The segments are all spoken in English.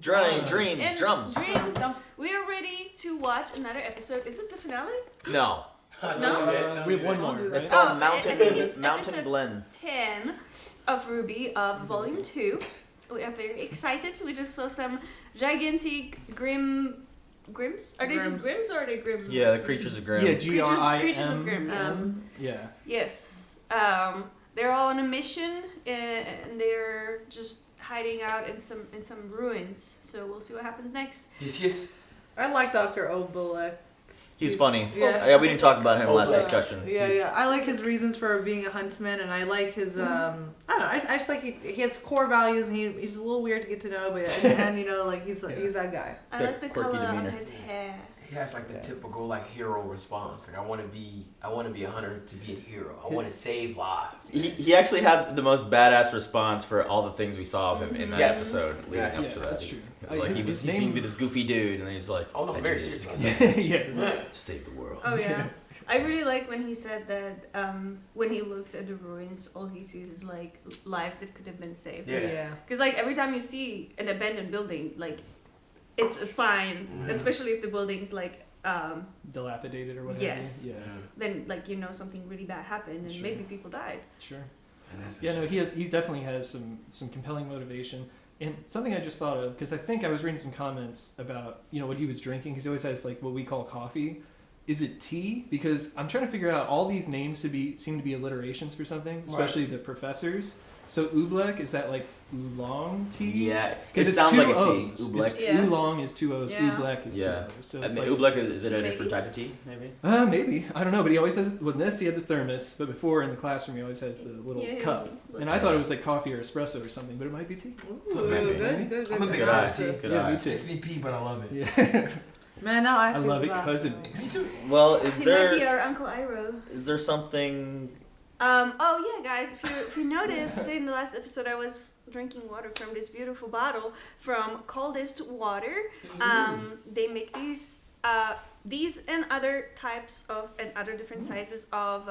Dreams, And drums. Dreams. We are ready to watch another episode. Is this the finale? No. No? We have one more. It's Right? called I think it's Mountain episode Glen. 10 of RWBY of Volume 2. We are very excited. We just saw some gigantic Grims? Are they just Grims or are they Grim? Yeah, the Creatures of Grimm. Yeah, Creatures of Grimm. Yes. Yeah. Yes. They're all on a mission and they're just hiding out in some ruins. So we'll see what happens next. Yes. I like Dr. Obelek. He's funny. Yeah. We didn't talk about him last discussion. Yeah. I like his reasons for being a huntsman, and I like his, I don't know, I just like he has core values, and he's a little weird to get to know, but in the end, he's that guy. I like the Quirky color demeanor. of his hair. He has like the typical like hero response. Like I want to be a hunter to be a hero. I want to save lives. He actually had the most badass response for all the things we saw of him in that Yes. episode leading up Yes. to that. That's true. Like he seemed to be this goofy dude, and he's like, Oh no, I very do this serious. because Yeah. to save the world. Oh yeah. I really like when he said that when he looks at the ruins, all he sees is like lives that could have been saved. Yeah. Because like every time you see an abandoned building, like it's a sign, especially if the building's like Dilapidated or whatever. Yes. Yeah. then like something really bad happened and Sure. maybe people died. Sure. And that's Yeah, no, he definitely has some compelling motivation. And something I just thought of, because I think I was reading some comments about, what he was drinking, because he always has like what we call coffee. Is it tea? Because I'm trying to figure out all these names seem to be alliterations for something, especially the professors. So oobleck, is that like oolong tea? Yeah, it Because sounds like a tea. O's. Oobleck. Yeah. Oolong is 2 O's, Yeah. oobleck is 2 Yeah. O's. So I it's mean, like, oobleck is it a Maybe. different type of tea? Maybe. maybe. I don't know, but he always has, with this, he had the thermos, but before in the classroom, he always has the little Yeah. cup. And I thought it was like coffee or espresso or something, but it might be tea. Ooh, Maybe. good. I'm a big Good fan eye. of tea. Good Yeah, eye. me too. Makes me pee, but I love it. Yeah. Man, now I I love it because it makes Me too. Well, is He might be there our Uncle Iroh. something? Oh yeah, guys! If you noticed in the last episode, I was drinking water from this beautiful bottle from Coldest Water. They make these and other types of and other different sizes of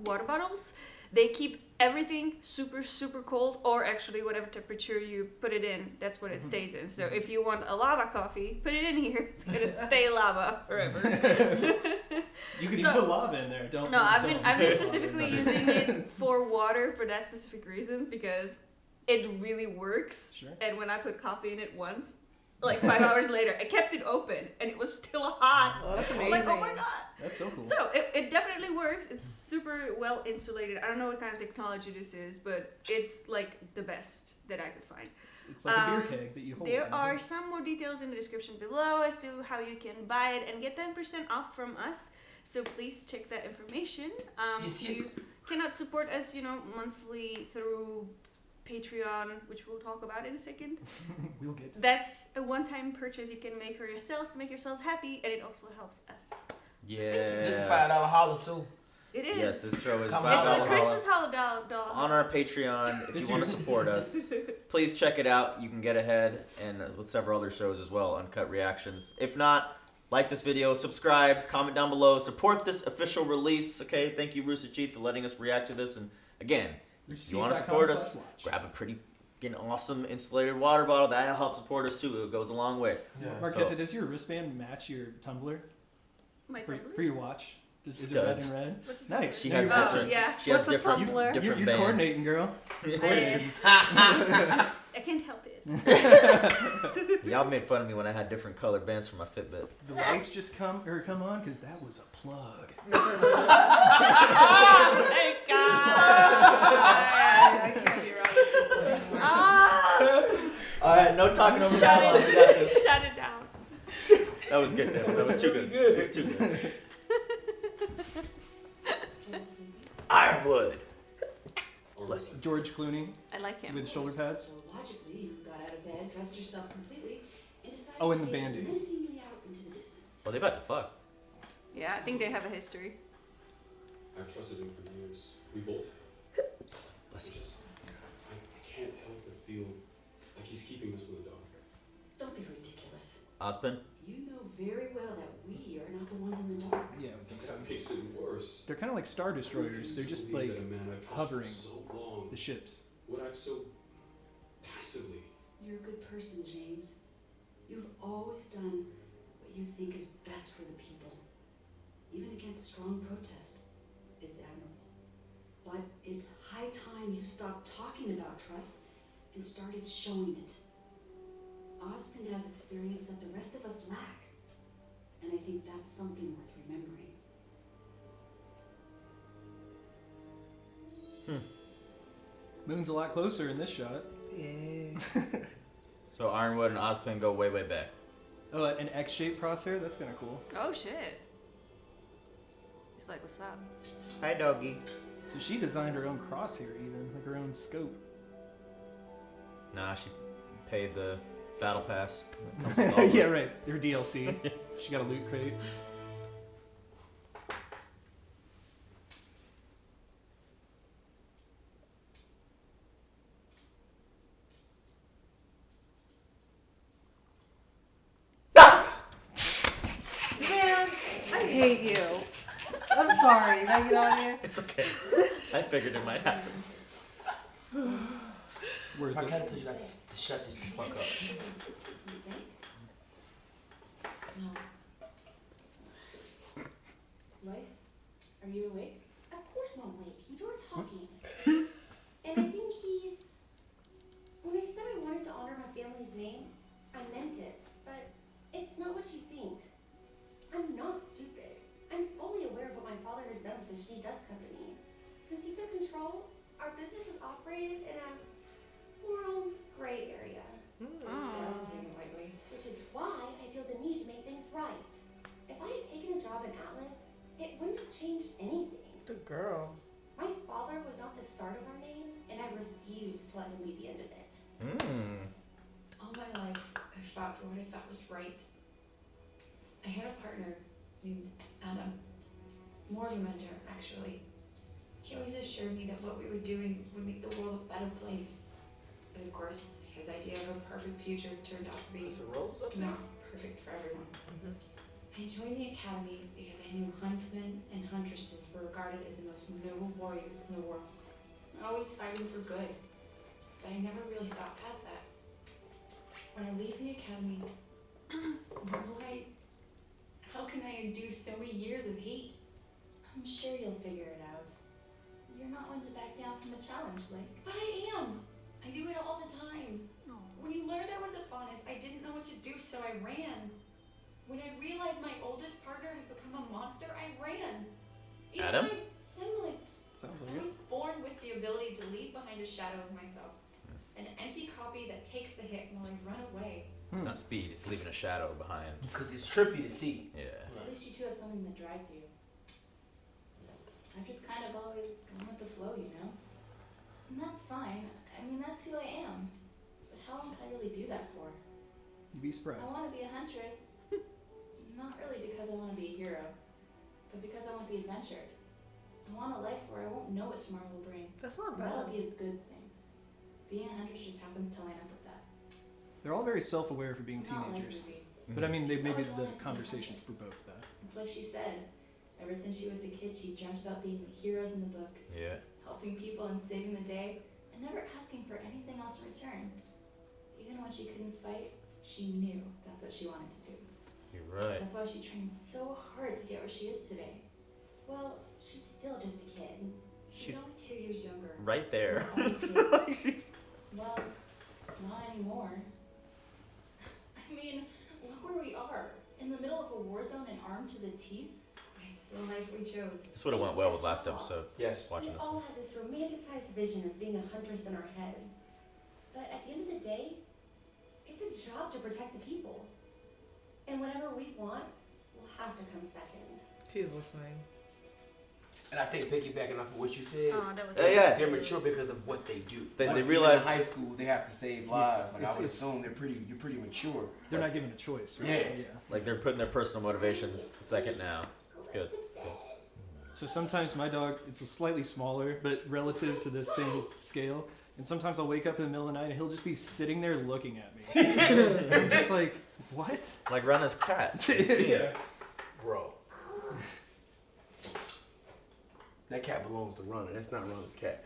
water bottles. They keep everything super super cold, or actually whatever temperature you put it in, that's what it stays in. So if you want a lava coffee, put it in here. It's gonna stay lava forever. You could So- even put lava in there. Don't. No, I've don't- been specifically using it for water for that specific reason because it really works. Sure. And when I put coffee in it once, like 5 hours later, I kept it open and it was still hot. Oh, that's I was amazing. like, oh my god! That's so cool. So it definitely works. It's super well insulated. I don't know what kind of technology this is, but it's like the best that I could find. It's like a beer keg that you hold. There are some more details in the description below as to how you can buy it and get 10% off from us. So please check that information. Yes. If you cannot support us, monthly through Patreon, which we'll talk about in a second. We'll get to That's a one-time purchase you can make for yourselves to make yourselves happy, and it also helps us. Yeah. This is $5 holla too. It is. Yes, this show is Come It's out. a $5 Christmas holiday. on our Patreon. If you want to support us, please check it out. You can get ahead and with several other shows as well, uncut reactions. If not, like this video, subscribe, comment down below, support this official release. Okay, thank you, Rooster Teeth, for letting us react to this. And again, if you want to support us, grab a pretty awesome insulated water bottle. That'll help support us too. It goes a long way. Yeah. Marquetta, does your wristband match your tumbler My for tumbler? your watch? Is It it red does. and red? What's it Nice. She has Oh, different. yeah. She has What's a different. tumbler? Different You're bands. coordinating, girl. Coordinating. I can't help it. Y'all made fun of me when I had different colored bands for my Fitbit. The lights just come on because that was a plug. Oh, thank God! I can't be right. Ah, All right, no talking over shut dialogue. We got this. it! Shut it down. That was good. Dan. That was too good. That was too good. Ironwood. Bless you. George Clooney I like him. with shoulder pads. So logically, you got out of bed, dressed yourself completely, and decided Oh, and to the gaze Band-Aid. menacingly out into the distance. Well, they about to fuck. Yeah, I think they have a history. I've trusted him for years. We both have. Bless you. I can't help but feel like he's keeping us in the dark. Don't be ridiculous. Ospen. You know very well that we are not the ones in the dark. Yeah, That makes it worse. they're kind of like star destroyers. They're just like that a man I've trusted hovering for so long the ships. would act so passively. You're a good person, James. You've always done what you think is best for the people, even against strong protest. It's admirable. But it's high time you stopped talking about trust and started showing it. Osmond has experience that the rest of us lack, and I think that's something worth remembering. Moon's a lot closer in this shot. Yeah. So Ironwood and Ozpin go way, way back. Oh, an X-shaped crosshair? That's kind of cool. Oh shit. He's like, what's up? Hi, doggy. So she designed her own crosshair even, like her own scope. Nah, she paid the battle pass. Yeah, right. Her DLC. She got a loot crate. Man, I hate you. I'm sorry. Did I get on you? It's okay. I figured it might happen. Worth I it. kind of told you guys to shut this the fuck up. No. Lois, are you awake? Of course I'm awake. You were talking. And I think when I said I wanted to honor my family's name, I meant it. But it's not what you think. I'm not stupid. I'm fully aware of what my father has done with the Schnee Dust Company. Since he took control, our business has operated in a moral gray area. That's putting it lightly. Which is why I feel the need to make things right. If I had taken a job in Atlas, it wouldn't have changed anything. Good girl. My father was not the start of our name, and I refuse to let him be the end of it. All my life, I fought for what I thought was right. I had a partner named Adam. More of a mentor, actually. He always assured me that what we were doing would make the world a better place. But of course, his idea of a perfect future turned out to be not perfect for everyone. I joined the academy because I knew huntsmen and huntresses were regarded as the most noble warriors in the world. Always fighting for good. But I never really thought past that. When I leave the academy, how can I undo so many years of hate? I'm sure you'll figure it out. You're not one to back down from a challenge, Blake. But I am. I do it all the time. When you learned I was a faunus, I didn't know what to do, so I ran. When I realized my oldest partner had become a monster, I ran. Even Adam? my semblance. Sounds I like it. was born with the ability to leave behind a shadow of myself. An empty copy that takes the hit while I run away. It's not speed, it's leaving a shadow behind. Because it's trippy to see. Yeah. At least you two have something that drives you. I've just kind of always gone with the flow, you know? And that's fine. I mean, that's who I am. But how long can I really do that for? You'd be surprised. I want to be a huntress. Not really because I want to be a hero, but because I want the adventure. I want a life where I won't know what tomorrow will bring. That's not And that'll bad. be a good thing. Being a huntress just happens to line up with that. They're all very self-aware for being Not like teenagers. Ruby. But I mean, She's maybe always the wanted to be conversations honest. provoke that. It's like she said, ever since she was a kid, she dreamt about being the heroes in the books, Yeah. helping people and saving the day, and never asking for anything else in return. Even when she couldn't fight, she knew that's what she wanted to do. You're right. That's why she trained so hard to get where she is today. Well, she's still just a kid. She's only 2 years younger. Right there. We're all kids. Well, not anymore. I mean, look where we are. In the middle of a war zone and armed to the teeth. It's the life we chose. This would have went well with last episode. Yes. Watching We this all one. had this romanticized vision of being a huntress in our heads. But at the end of the day, it's a job to protect the people. And whatever we want will have to come second. She's listening. And I think piggybacking off of what you said, Oh, that was Yeah. they're mature because of what they do. They Even realize- in high school they have to save lives. Like I It's- would it's- assume you're pretty mature. They're not given a choice, right? Yeah. Yeah. Like they're putting their personal motivations second now. It's good. So sometimes my dog, it's a slightly smaller, but relative to the same scale. And sometimes I'll wake up in the middle of the night and he'll just be sitting there looking at me. And I'm just like, what? Like Rana's cat. Yeah. Bro. That cat belongs to Runner. That's not Runner's cat.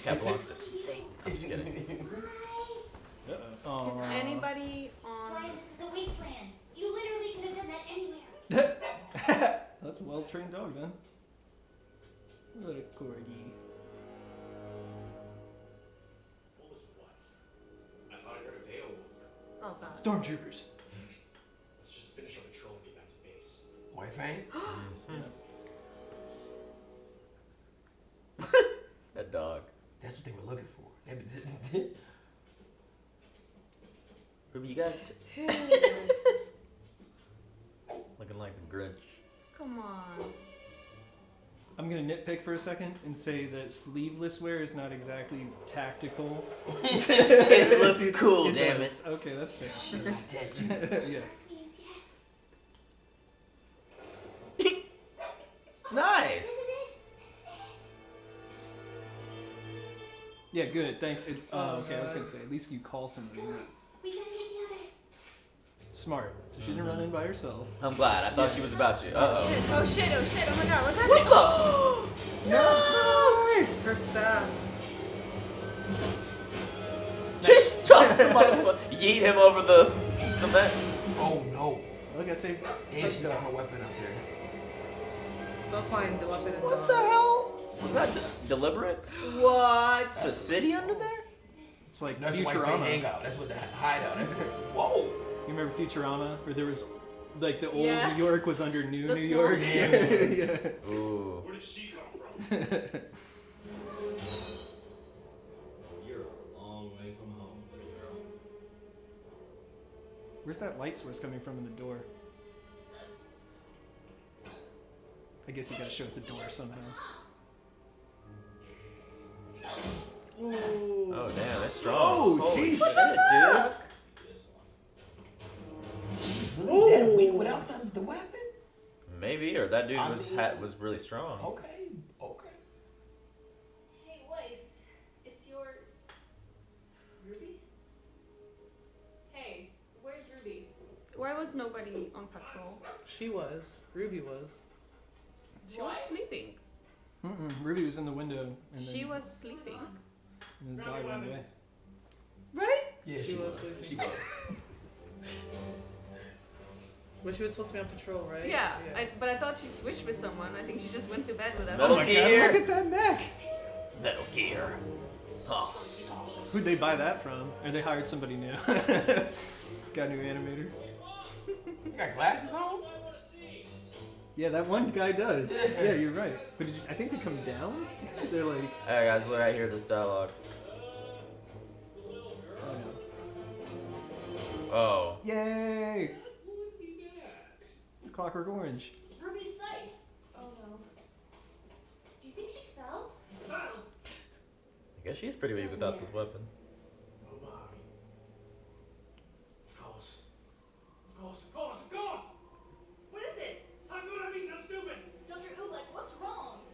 Cat belongs to Satan. I'm just kidding. Uh-oh. Is anybody on? Fly, this is a wasteland. You literally could have done that anywhere. That's a well-trained dog, then. What a corgi. What was what? I thought I heard a veil. Oh god. Stormtroopers. Let's just finish our patrol and get back to base. White Fang? That dog. That's what they were looking for. Ruby, you got it. Looking like the Grinch. Come on. I'm gonna nitpick for a second and say that sleeveless wear is not exactly tactical. It looks cool, damn does. Okay, that's fair. Yeah. Means yes. Nice. This is it. Yeah, good. Thanks. Oh, Okay, I was God. gonna say at least you call somebody. Come on. We gotta get the others. Smart. So she didn't run in by herself. I'm glad. I thought she was about you. Uh-oh. Shit. Oh shit. Oh shit. Oh my god. What's happening? What No. Her staff. Just toss the motherfucker. Yeet him over the cement. Oh no. Look, I say. And she left her weapon up there. They'll find the weapon and What the hell? Was that deliberate? What? It's a city under there? It's like That's the White Fang Futurama. hangout. That's what the hideout. That's whoa. You remember Futurama, where there was like the old Yeah. New York was under New The New small- York. Yeah. Ooh. Where did she come from? You're a long way from home, little girl. Where's that light source coming from in the door? I guess you gotta show it's a door somehow. Ooh. Oh damn, that's strong. Oh, Holy jeez. shit, Fuck. This one. She's really that weak without the weapon? dude. Maybe, or that dude I was mean- was really strong. Okay. Okay. Hey, Weiss, it's your Ruby? Hey, where's Ruby? Why was nobody on patrol? She was. Ruby was. She was sleeping. Ruby was in the window. And She then, was sleeping. And then died one day. Right? Yeah, She she was was. sleeping. She was. Well, she was supposed to be on patrol, right? Yeah. But I thought she switched with someone. I think she just went to bed with Metal Oh my Gear. god, look at that neck! Metal Gear. Oh. Who'd they buy that from? Or they hired somebody new? Got a new animator? You got glasses on? Yeah, that one guy does. Yeah, you're right. But I think they come down? They're like, Alright guys, we're right here, this dialogue. oh no. Oh. Yay! It's Clockwork Orange. Ruby's safe. Oh no. Do you think she fell? I guess she's pretty weak without this weapon. Oh my. Of course. Of course, of course, of course! What is it? How could I be so stupid? Dr. Oobleck, what's wrong?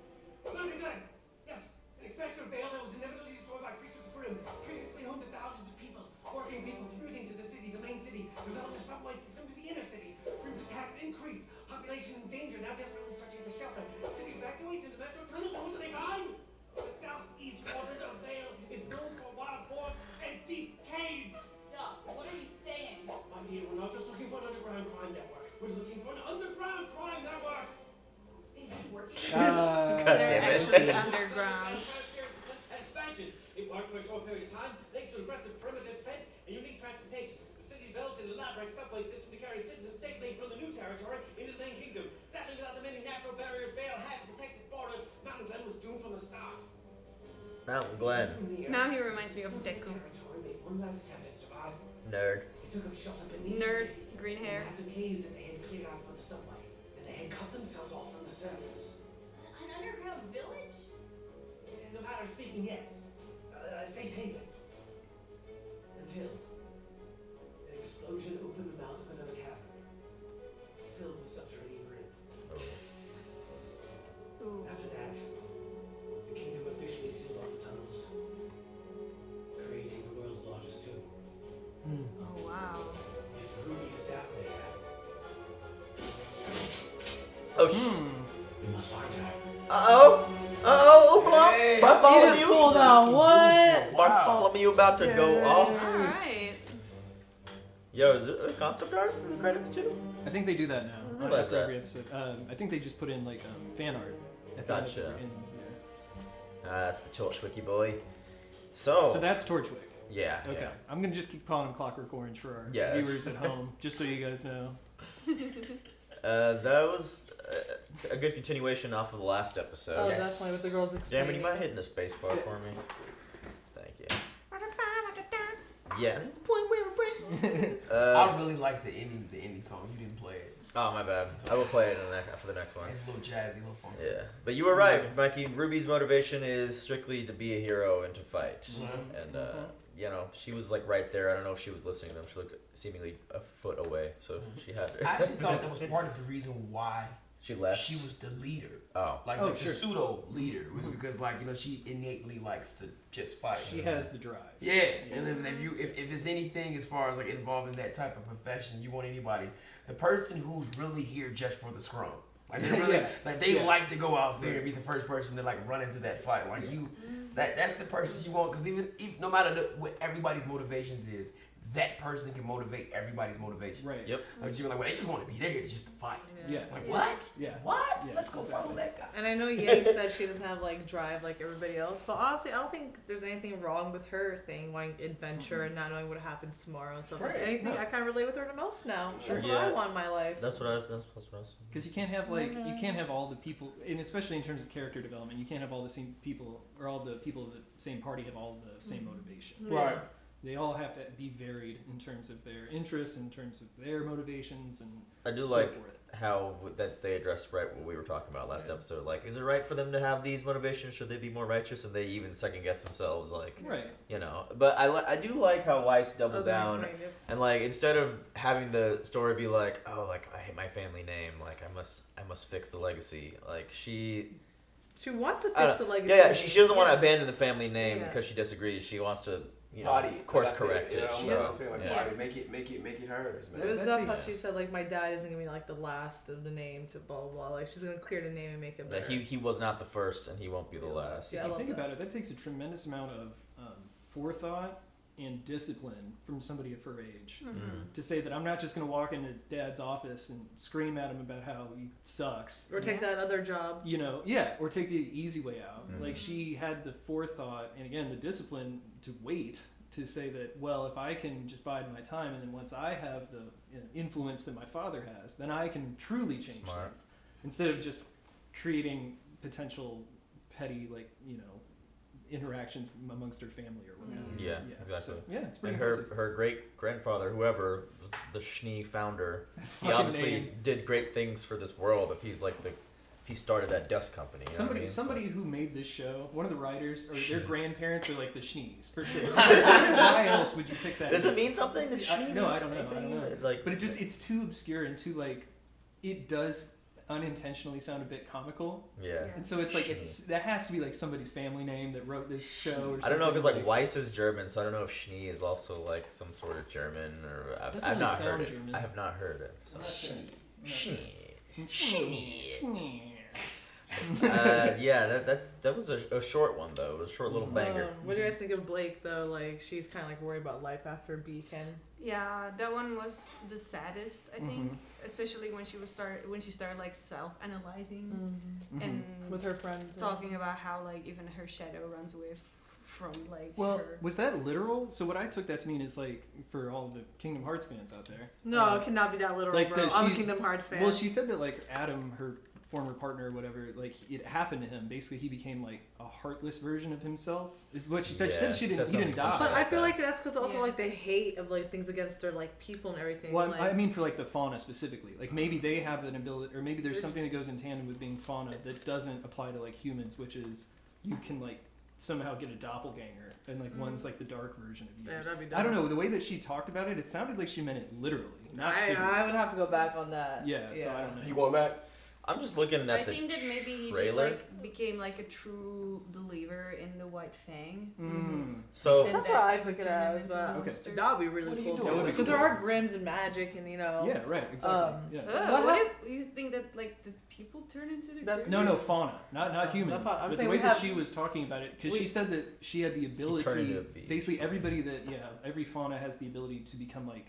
Nothing good. Yes, an expansion of veil that was inevitably destroyed by creatures of Grim, previously home to thousands of people, working people commuting to the city, the main city, developed a subway system to the inner city. Grim's attacks increase, population in danger, now desperately searching for shelter. City evacuates into metro tunnels, what do they find? The southeast quadrant of Vale is known for wild boars and deep caves. Doc, what are you saying? My dear, we're not just looking for an underground crime network. We're looking for an underground crime network. Is this working? God They're damn it. actually underground. Expansion. It worked for a short period of time, thanks to aggressive perimeter defense and unique transportation. The city developed an elaborate subway system to carry citizens safely from the new territory into the main kingdom. Sadly, without the many natural barriers Vale had to protect its borders, Mountain Glen was doomed from the start. Mountain Glen. Now he reminds me of Deku. Territory made one last attempt at survive. Nerd. They took up shelter beneath Nerd, the city. green hair. Massive caves that they had cleared out for the subway, and they had cut themselves off from the surface. An underground village? In a matter of speaking, yes. A safe haven. Until an explosion opened the mouth of another cavern, filled with subterranean grim. Ooh. After that, the kingdom officially sealed off the tunnels, creating the world's largest tomb. Oh wow. If Ruby is down there, Oh we must find her. Uh-oh. Uh-oh, Oblong. Hey, I followed He just you. pulled out what? Bartholomew about to go off. All right. Yo, is it the concept art in the credits too? I think they do that now. Realize After that. every episode. I think they just put in like fan art. At the end of Gotcha. every- yeah. That's the Torchwicky boy. So that's Torchwick. yeah. Okay. Yeah. I'm gonna just keep calling him Clockwork Orange for our Yeah, that's- viewers at home, just so you guys know. That was a good continuation off of the last episode. Oh, Yes. definitely with the girls explaining. Damon, you mind hitting the space bar for me? Thank you. Yeah, that's the point where we're breaking. I really like the indie song. You didn't play it. Oh, my bad. I will play it for the next one. It's a little jazzy, a little funky. Yeah, but you were right, Mikey. Ruby's motivation is strictly to be a hero and to fight. Mhm. And, you know, she was like right there. I don't know if she was listening to them. She looked seemingly a foot away, so she had I actually thought that was part of the reason why She left. she was the leader. Oh. Like, Oh, like sure. the pseudo leader was because, like, you know, she innately likes to just fight. She has the drive. Yeah, and then if it's anything as far as like involved in that type of profession, you want anybody, the person who's really here just for the scrum. Like they really Yeah. like they Yeah. like to go out there and be the first person to like run into that fight. Like you, that's the person you want because even no matter what everybody's motivations is, that person can motivate everybody's motivations. Right. Yep. Like you're like, well, they just want to be there just to fight. Yeah. Like what? Yeah. What? Yeah, Let's go follow exactly. that guy. And I know Yang said she doesn't have like drive like everybody else, but honestly, I don't think there's anything wrong with her thing, wanting adventure and not knowing what happens tomorrow and stuff. Right. Anything No. I kind of relate with her the most now. Sure. That's what Yeah. I want in my life. That's what I was. Because you can't have you can't have all the people, and especially in terms of character development, you can't have all the same people or all the people of the same party have all the same motivation. Right. They all have to be varied in terms of their interests, in terms of their motivations, and I do so like forth. how that they addressed right what we were talking about last Yeah. episode. Like, is it right for them to have these motivations? Should they be more righteous? And they even second guess themselves. Like, Right. you know. But I do like how Weiss doubled down. Nice And like instead of having the story be like, oh, like I hate my family name, like I must fix the legacy. Like she wants to I fix don't- the legacy. yeah, she doesn't want to abandon the family name Yeah. because she disagrees. She wants to Body it, course like I said, correct you it. know, So, I'm saying like yeah. body, make it hers, man. It was That's dumb how easy. she said like my dad isn't gonna be like the last of the name to blah blah blah. Like she's gonna clear the name and make it That better. he was not the first and he won't be the last. Yeah, If I you love think that. about it, that takes a tremendous amount of forethought and discipline from somebody of her age Mm. to say that I'm not just going to walk into Dad's office and scream at him about how he sucks. Or take that other job. You know, yeah, or take the easy way out. Mhm. Like she had the forethought and again the discipline to wait to say that, well, if I can just bide my time and then once I have the influence that my father has, then I can truly change Smart. things instead of just creating potential petty, like, you know, interactions amongst her family or whatever. Yeah, exactly. So, yeah, it's pretty And her great grandfather, whoever was the Schnee founder, he Fucking obviously name. did great things for this world. If he's like if he started that dust company, you know what I mean? Somebody So- who made this show, one of the writers or their grandparents are like the Schnees for sure. Why else would you pick that? Does name? it mean something? Does Schnee No, mean I don't know. I anything? don't know. Like, But it's too obscure and too like it does unintentionally sound a bit comical, yeah. and so it's like Schnee. that has to be like somebody's family name that wrote this show. Or something. I don't know because like Weiss is German, so I don't know if Schnee is also like some sort of German or Doesn't I've really not sound heard it. German. I have not heard it. So. Schnee. Yeah, that was a short one though. It was a short little banger. What do you guys think of Blake though? Like she's kind of like worried about life after Beacon. Yeah, that one was the saddest, I think, Mhm. especially when she started like self-analyzing Mhm. and With her friends. talking about how like even her shadow runs away from like Well, her. was that literal? So what I took that to mean is like for all the Kingdom Hearts fans out there. No, it cannot be that literal, like bro. that I'm a she- Kingdom Hearts fan. Well, she said that like Adam, her former partner or whatever, like it happened to him. Basically, he became like a heartless version of himself. Is what she said. She Yeah, said she he said didn't die. But I like feel that. like that's because also Yeah. like the hate of like things against her, like people and everything. Well, like, I mean for like the fauna specifically. Like maybe they have an ability, or maybe there's something that goes in tandem with being fauna that doesn't apply to like humans, which is you can like somehow get a doppelganger, and like one's like the dark version of you. yeah, that'd be dumb. I don't know, the way that she talked about it, it sounded like she meant it literally, not figuratively. I would have to go back on that. Yeah, so I don't know. You going back? I'm just looking at I the think that maybe he just trailer. like became like a true believer in the White Fang. So And That's that what I could took it turn him as, into a but monster. that would be really What do cool you do? too. That would be Because cool. there are grims and magic, and Yeah, right, exactly. Yeah. What What if you think that like the people turn into the That's- Grimm? No, fauna, not humans. fauna. I'm But saying the way we that have- she was talking about it, because she said that she had the turned ability. into a beast. Basically, everybody that every fauna has the ability to become like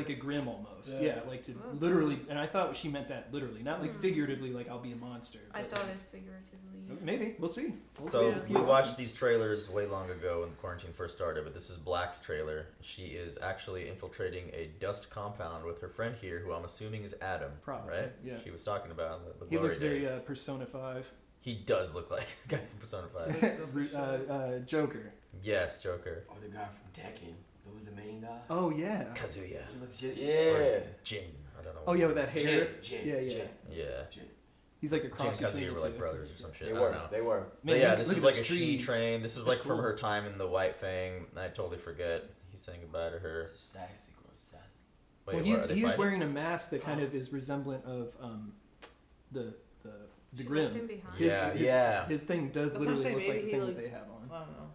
a grim almost. Yeah, like to Oh. literally. And I thought she meant that literally, not like figuratively, like I'll be a monster. I but, thought like, it figuratively. maybe we'll see. So Yeah, we watched these trailers way long ago when quarantine first started, but this is Black's trailer. She is actually infiltrating a dust compound with her friend here, who I'm assuming is Adam. Probably, right? yeah. She was talking about the He glory looks very days. Persona 5. He does look like a guy from Persona 5. Joker. Yes, Joker. Or the guy from Tekken. Who was the main guy? Oh yeah. Kazuya. He looks just, Or Jin. I don't know. Oh yeah, with that hair. Jin. Yeah. Yeah. He's like a Jin cross and between Kazuya the were like two. brothers or some shit. They I were. don't know. They were. But yeah, Man, this look is at like those a she trees. train. This is like from Cool. her time in the White Fang. I totally forget. He's saying goodbye to her. Sassy, girl, sassy. Wait, Well, what, are they he's fighting? wearing a mask that kind of is resemblant of the She Grimm. left him behind. Yeah. His thing does That's what I'm literally saying, look like maybe the he thing that looked- they have on. I don't know.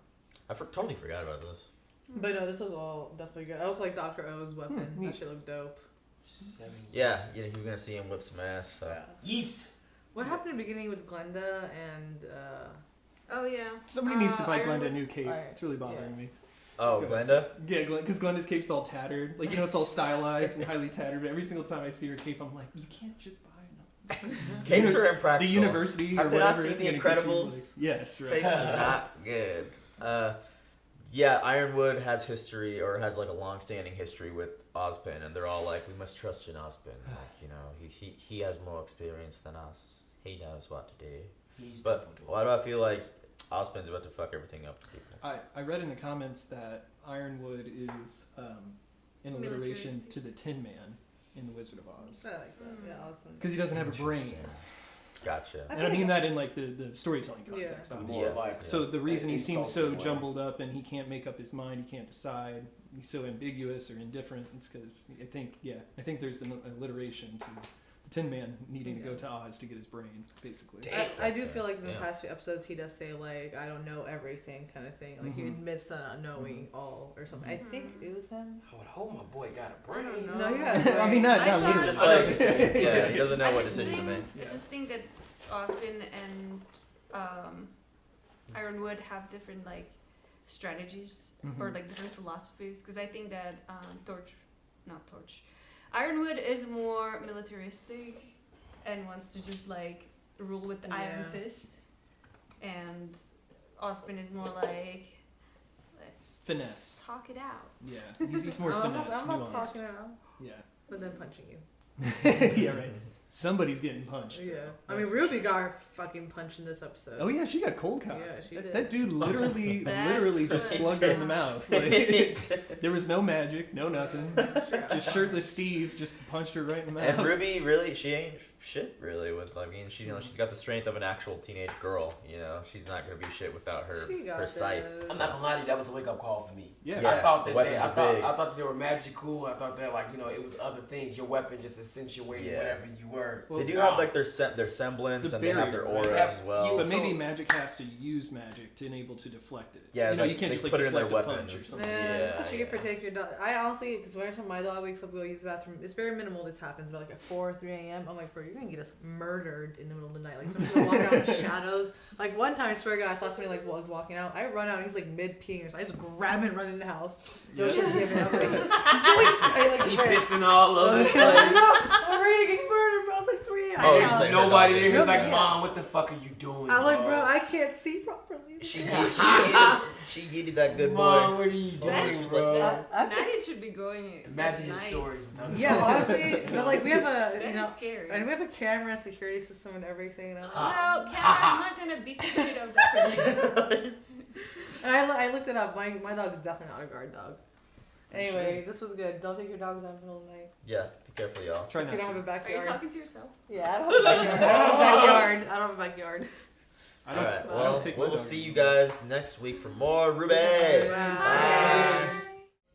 I totally forgot about this. But no, this was all definitely good. I also like Dr. O's weapon. That neat. shit looked dope. 7 Yeah, years. you're gonna see him whip some ass. So. Yes. What happened in the beginning with Glenda and Oh yeah. Somebody needs to buy Glenda a Ironwood. new cape. Alright, It's really bothering me. Oh, Glenda. Yeah, because Glenda's cape's all tattered. Like, it's all stylized and highly tattered. But every single time I see her cape, I'm like, you can't just buy another. Capes are The impractical. university Have or they not whatever seen is The gonna get you, Incredibles? like- yes, right. Capes are not good. Yeah, Ironwood has history, or has like a long-standing history with Ozpin, and they're all like, we must trust in Ozpin. Like, you know, he has more experience than us. He knows what to do. He's But why do I feel like Ozpin's about to fuck everything up for people? I read in the comments that Ironwood is an alliteration Militaristic. to the Tin Man in The Wizard of Oz. I like that. Yeah, Osmond. Because he doesn't have a brain. Gotcha. And I mean that in like the storytelling context, Yeah. obviously. more like So the reason he seems so insulting way. jumbled up and he can't make up his mind, he can't decide, he's so ambiguous or indifferent, it's because I think there's an alliteration to the Tin Man needing to go to Oz to get his brain, basically. Damn. I do feel like in the Yeah. past few episodes he does say like I don't know everything kind of thing. Like he Mhm. admits to not knowing all or something. I think it was him. I would hope my boy got a brain. I don't know. No, he got a I mean, not I literally. thought- Just I know like, what you're saying. yeah, he doesn't know what just decision to think, make. I just think that Ozpin and Ironwood have different like strategies or Mhm. like different philosophies. Because I think that Ironwood is more militaristic and wants to just like rule with the iron Yeah. fist, and Ozpin is more like let's Finesse. talk it out. Yeah, he's more I'm finesse, not nuanced. talking out, Yeah. but then punching you. Yeah, right. Somebody's getting punched. Yeah, I That's mean for Ruby sure. got her fucking punched in this episode. Oh yeah, she got cold cocked. Yeah, she that, did. that dude literally That's just good. slugged her in the mouth. Like, there was no magic, no nothing. Just shirtless Steve just punched her right in the mouth. And Ruby, really, she ain't shit, really. With, I mean, she, she's got the strength of an actual teenage girl. You know, she's not gonna be shit without her She got her scythe. this. I'm not gonna lie to you, that was a wake up call for me. Yeah. Yeah. I thought the that weapons I are thought big. I thought that they were magical. I thought that like it was other things. Your weapon just accentuated Yeah. whatever you were. Well, They do have like their semblance, The and they have their barrier, auras right? as well. But So- maybe magic has to use magic to enable to deflect it. Yeah, you know, like, you can't they just like put it in their deflect a punch or weapons. something. That's what you get for Yeah. taking your dog. I honestly, because every time my dog wakes up to go use the bathroom, it's very minimal. This happens, but like at 4 or 3 a.m., I'm like, bro, you're gonna get us murdered in the middle of the night. Like someone's gonna walk out in shadows. Like one time, I swear to God, I thought somebody like was walking out. I run out, and he's like mid peeing, so I just grab him and run in the house. No shit's giving. I'm like, He pissing all over the place. I'm ready to get murdered, bro. It's like 3 a.m. Oh, I you're know. saying- Nobody there. He's Nobody, like, yeah. Mom, what the fuck are you doing? I'm like, dog?" bro, I can't see properly. She yeeted that good Mom, boy. what are you That doing, was bro? like, Nadia should be going. Imagine at his night. stories without Yeah, honestly, but like we have a, That you know, is scary. and we have a camera security system and everything. And, No, camera's not gonna beat the shit out of the person. and I looked it up. My dog is definitely not a guard dog. Anyway, this was good. Don't take your dogs out in the middle of the night. Yeah, be careful, y'all. Try If not you don't have to. a Are you backyard. talking to yourself? Yeah, I don't have a backyard. I don't have a backyard. I don't, Alright, I don't well, take my we'll dog see you anywhere. guys next week for more RWBY. Bye. Bye.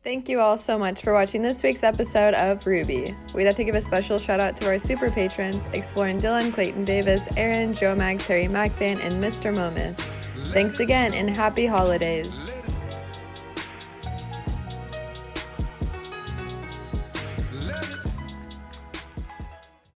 Bye. Thank you all so much for watching this week's episode of RWBY. We'd like to give a special shout out to our super patrons, Exploring Dylan, Clayton Davis, Aaron, Joe Mags, Harry MacFan, and Mr. Momus. Thanks again and happy holidays.